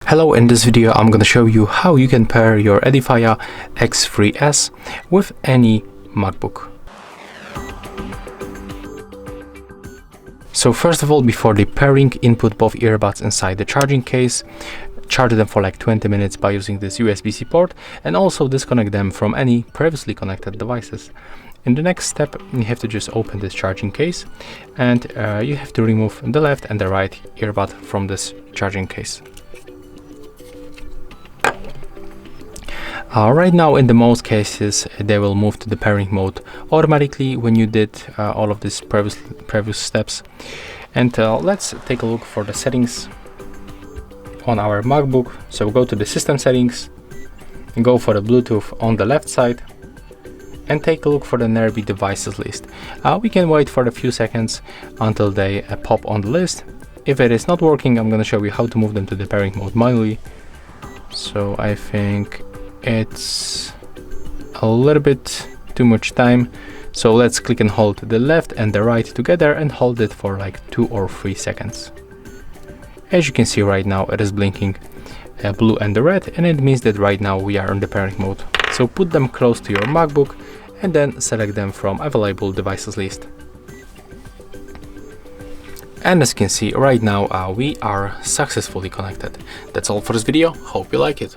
Hello, in this video I'm going to show you how you can pair your Edifier X3s with any MacBook. So first of all, before the pairing, input both earbuds inside the charging case, charge them for like 20 minutes by using this USB-C port, and also disconnect them from any previously connected devices. In the next step, you have to just open this charging case, and you have to remove the left and the right earbud from this charging case. Right now, in the most cases, they will move to the pairing mode automatically when you did all of these previous steps. And let's take a look for the settings on our MacBook. So go to the system settings, go for the Bluetooth on the left side, and take a look for the nearby devices list. We can wait for a few seconds until they pop on the list. If it is not working, I'm going to show you how to move them to the pairing mode manually. So I think it's a little bit too much time, so let's click and hold the left and the right together and hold it for like 2 or 3 seconds. As you can see right now, it is blinking blue and the red, and it means that right now we are in the pairing mode. So put them close to your MacBook and then select them from available devices list. And as you can see right now, we are successfully connected. That's all for this video. Hope you like it.